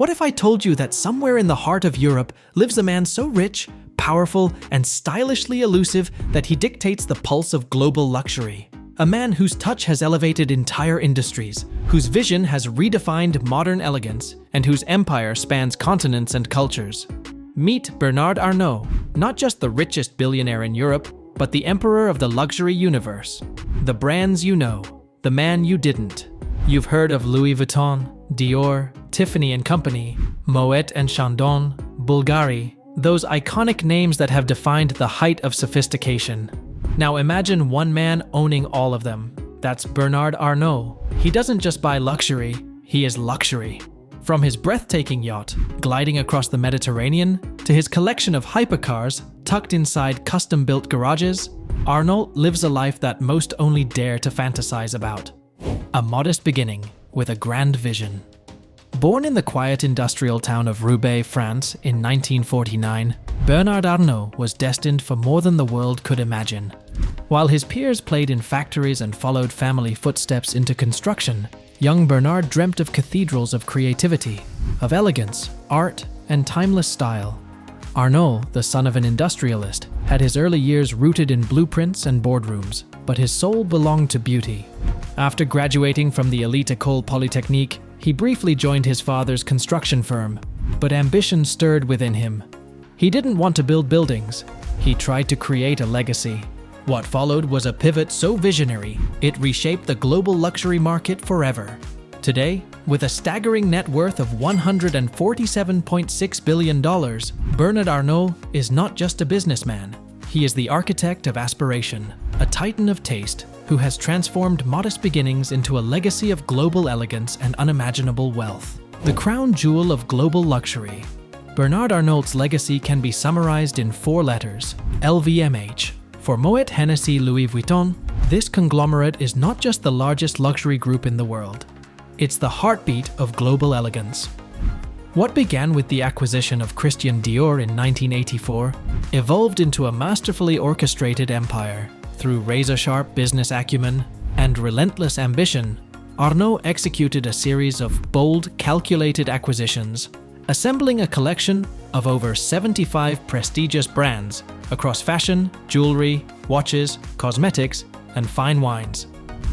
What if I told you that somewhere in the heart of Europe lives a man so rich, powerful, and stylishly elusive that he dictates the pulse of global luxury? A man whose touch has elevated entire industries, whose vision has redefined modern elegance, and whose empire spans continents and cultures. Meet Bernard Arnault, not just the richest billionaire in Europe, but the emperor of the luxury universe. The brands you know, the man you didn't. You've heard of Louis Vuitton, Dior, Tiffany Co, Moët Chandon, Bulgari, those iconic names that have defined the height of sophistication. Now imagine one man owning all of them. That's Bernard Arnault. He doesn't just buy luxury, he is luxury. From his breathtaking yacht, gliding across the Mediterranean, to his collection of hypercars tucked inside custom-built garages, Arnault lives a life that most only dare to fantasize about. A modest beginning with a grand vision. Born in the quiet industrial town of Roubaix, France in 1949, Bernard Arnault was destined for more than the world could imagine. While his peers played in factories and followed family footsteps into construction, young Bernard dreamt of cathedrals of creativity, of elegance, art, and timeless style. Arnault, the son of an industrialist, had his early years rooted in blueprints and boardrooms, but his soul belonged to beauty. After graduating from the elite École Polytechnique, he briefly joined his father's construction firm, but ambition stirred within him. He didn't want to build buildings, he tried to create a legacy. What followed was a pivot so visionary, it reshaped the global luxury market forever. Today, with a staggering net worth of $147.6 billion, Bernard Arnault is not just a businessman. He is the architect of aspiration, a titan of taste, who has transformed modest beginnings into a legacy of global elegance and unimaginable wealth. The crown jewel of global luxury. Bernard Arnault's legacy can be summarized in 4 letters: LVMH. For Moët Hennessy Louis Vuitton, this conglomerate is not just the largest luxury group in the world. It's the heartbeat of global elegance. What began with the acquisition of Christian Dior in 1984 evolved into a masterfully orchestrated empire. Through razor-sharp business acumen and relentless ambition, Arnault executed a series of bold, calculated acquisitions, assembling a collection of over 75 prestigious brands across fashion, jewelry, watches, cosmetics, and fine wines.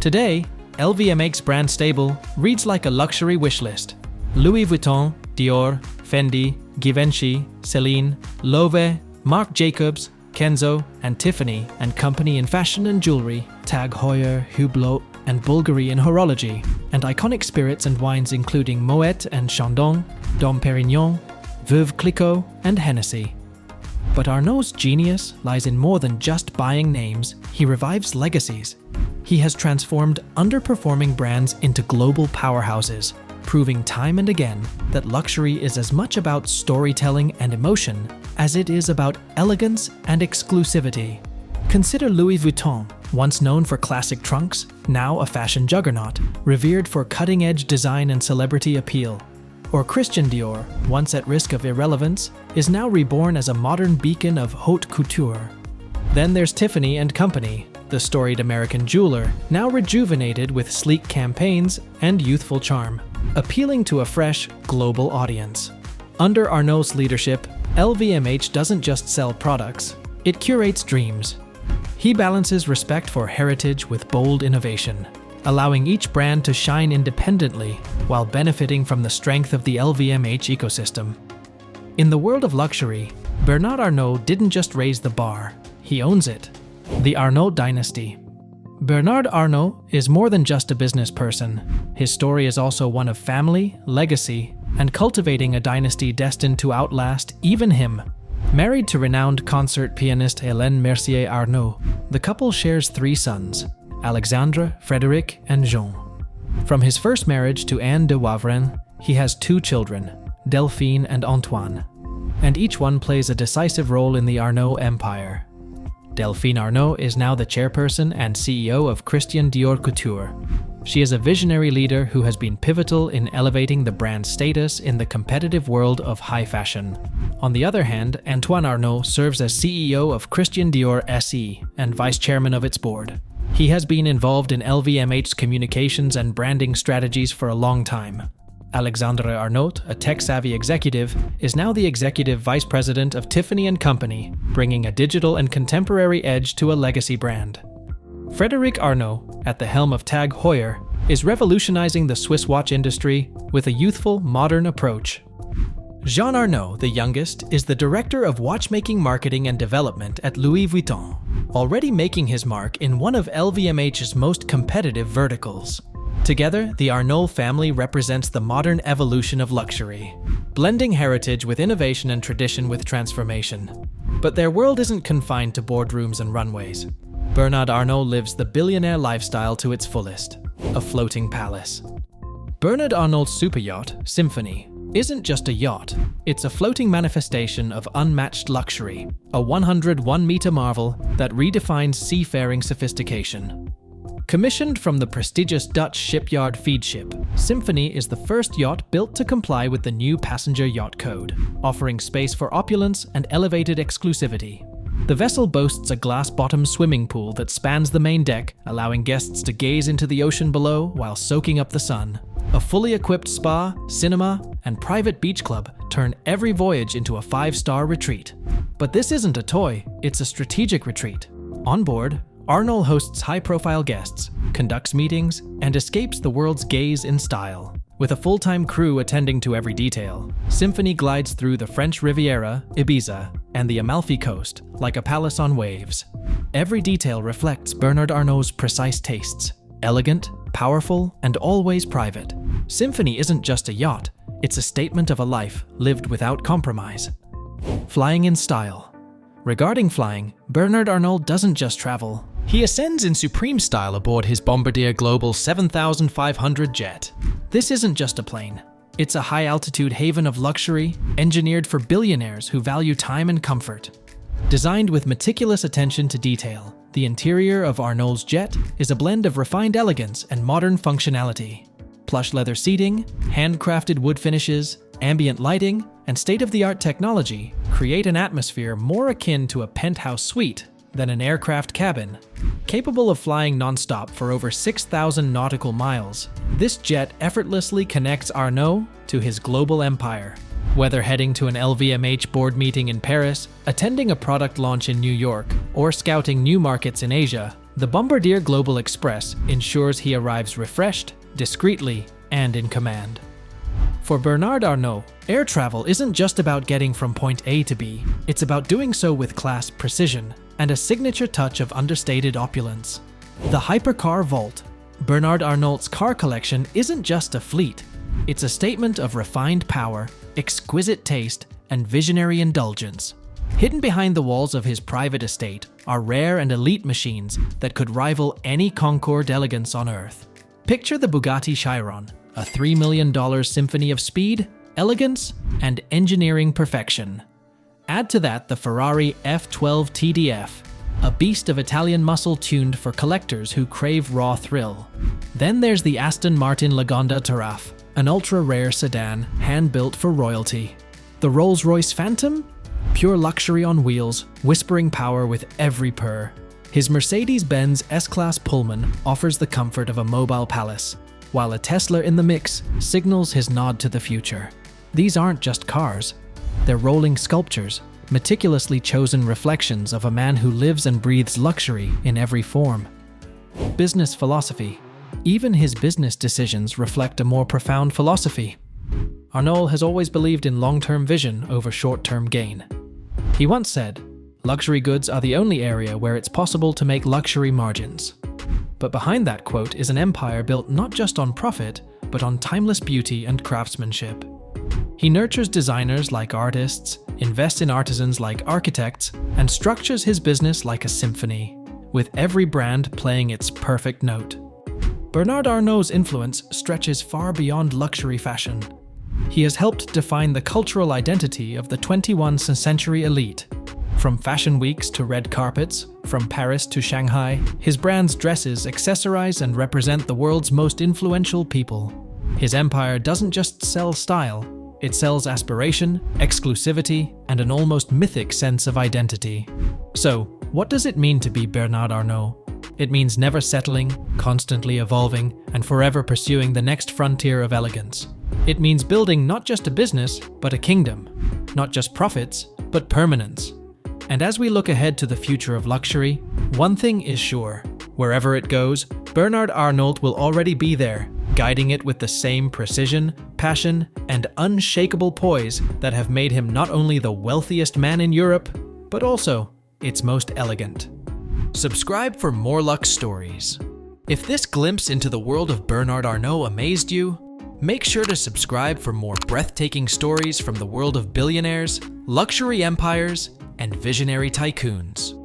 Today, LVMH's brand stable reads like a luxury wish list. Louis Vuitton, Dior, Fendi, Givenchy, Celine, Loewe, Marc Jacobs, Kenzo, and Tiffany Co in fashion and jewelry, Tag Heuer, Hublot, and Bulgari in horology, and iconic spirits and wines including Moët Chandon, Dom Pérignon, Veuve Clicquot, and Hennessy. But Arnault's genius lies in more than just buying names, he revives legacies. He has transformed underperforming brands into global powerhouses, proving time and again that luxury is as much about storytelling and emotion as it is about elegance and exclusivity. Consider Louis Vuitton, once known for classic trunks, now a fashion juggernaut, revered for cutting-edge design and celebrity appeal. Or Christian Dior, once at risk of irrelevance, is now reborn as a modern beacon of haute couture. Then there's Tiffany Co, the storied American jeweler, now rejuvenated with sleek campaigns and youthful charm, appealing to a fresh, global audience. Under Arnault's leadership, LVMH doesn't just sell products, it curates dreams. He balances respect for heritage with bold innovation, allowing each brand to shine independently while benefiting from the strength of the LVMH ecosystem. In the world of luxury, Bernard Arnault didn't just raise the bar, he owns it. The Arnault dynasty. Bernard Arnault is more than just a business person. His story is also one of family, legacy, and cultivating a dynasty destined to outlast even him. Married to renowned concert pianist Hélène Mercier Arnault, the couple shares 3 sons, Alexandre, Frédéric, and Jean. From his first marriage to Anne de Wavrin, he has 2 children, Delphine and Antoine, and each one plays a decisive role in the Arnault empire. Delphine Arnault is now the chairperson and CEO of Christian Dior Couture. She is a visionary leader who has been pivotal in elevating the brand's status in the competitive world of high fashion. On the other hand, Antoine Arnault serves as CEO of Christian Dior SE and vice chairman of its board. He has been involved in LVMH's communications and branding strategies for a long time. Alexandre Arnault, a tech-savvy executive, is now the executive vice president of Tiffany Co, bringing a digital and contemporary edge to a legacy brand. Frédéric Arnault, at the helm of TAG Heuer, is revolutionizing the Swiss watch industry with a youthful, modern approach. Jean Arnault, the youngest, is the director of watchmaking marketing and development at Louis Vuitton, already making his mark in one of LVMH's most competitive verticals. Together, the Arnault family represents the modern evolution of luxury, blending heritage with innovation and tradition with transformation. But their world isn't confined to boardrooms and runways. Bernard Arnault lives the billionaire lifestyle to its fullest, a floating palace. Bernard Arnault's superyacht, Symphony, isn't just a yacht, it's a floating manifestation of unmatched luxury, a 101-meter marvel that redefines seafaring sophistication. Commissioned from the prestigious Dutch shipyard Feedship, Symphony is the first yacht built to comply with the new passenger yacht code, offering space for opulence and elevated exclusivity. The vessel boasts a glass-bottom swimming pool that spans the main deck, allowing guests to gaze into the ocean below while soaking up the sun. A fully equipped spa, cinema, and private beach club turn every voyage into a 5-star retreat. But this isn't a toy, it's a strategic retreat. On board, Arnault hosts high-profile guests, conducts meetings, and escapes the world's gaze in style. With a full-time crew attending to every detail, Symphony glides through the French Riviera, Ibiza, and the Amalfi Coast like a palace on waves. Every detail reflects Bernard Arnault's precise tastes: elegant, powerful, and always private. Symphony isn't just a yacht, it's a statement of a life lived without compromise. Flying in style. Regarding flying, Bernard Arnault doesn't just travel. He ascends in supreme style aboard his Bombardier Global 7500 jet. This isn't just a plane. It's a high-altitude haven of luxury, engineered for billionaires who value time and comfort. Designed with meticulous attention to detail, the interior of Arnault's jet is a blend of refined elegance and modern functionality. Plush leather seating, handcrafted wood finishes, ambient lighting, and state-of-the-art technology create an atmosphere more akin to a penthouse suite than an aircraft cabin. Capable of flying non-stop for over 6,000 nautical miles, this jet effortlessly connects Arnault to his global empire. Whether heading to an LVMH board meeting in Paris, attending a product launch in New York, or scouting new markets in Asia, the Bombardier Global Express ensures he arrives refreshed, discreetly, and in command. For Bernard Arnault, air travel isn't just about getting from point A to B, it's about doing so with class, precision, and a signature touch of understated opulence. The hypercar vault. Bernard Arnault's car collection isn't just a fleet, it's a statement of refined power, exquisite taste, and visionary indulgence. Hidden behind the walls of his private estate are rare and elite machines that could rival any Concorde elegance on Earth. Picture the Bugatti Chiron, a $3 million symphony of speed, elegance, and engineering perfection. Add to that the Ferrari F12tdf, a beast of Italian muscle tuned for collectors who crave raw thrill. Then there's the Aston Martin Lagonda Taraf, an ultra-rare sedan hand-built for royalty. The Rolls-Royce Phantom? Pure luxury on wheels, whispering power with every purr. His Mercedes-Benz S-Class Pullman offers the comfort of a mobile palace, while a Tesla in the mix signals his nod to the future. These aren't just cars. They're rolling sculptures, meticulously chosen reflections of a man who lives and breathes luxury in every form. Business philosophy. Even his business decisions reflect a more profound philosophy. Arnault has always believed in long-term vision over short-term gain. He once said, "Luxury goods are the only area where it's possible to make luxury margins." But behind that quote is an empire built not just on profit, but on timeless beauty and craftsmanship. He nurtures designers like artists, invests in artisans like architects, and structures his business like a symphony, with every brand playing its perfect note. Bernard Arnault's influence stretches far beyond luxury fashion. He has helped define the cultural identity of the 21st century elite. From fashion weeks to red carpets, from Paris to Shanghai, his brand's dresses accessorize and represent the world's most influential people. His empire doesn't just sell style, it sells aspiration, exclusivity, and an almost mythic sense of identity. So, what does it mean to be Bernard Arnault? It means never settling, constantly evolving, and forever pursuing the next frontier of elegance. It means building not just a business, but a kingdom. Not just profits, but permanence. And as we look ahead to the future of luxury, one thing is sure. Wherever it goes, Bernard Arnault will already be there, guiding it with the same precision, passion, and unshakable poise that have made him not only the wealthiest man in Europe, but also its most elegant. Subscribe for more luxe stories. If this glimpse into the world of Bernard Arnault amazed you, make sure to subscribe for more breathtaking stories from the world of billionaires, luxury empires, and visionary tycoons.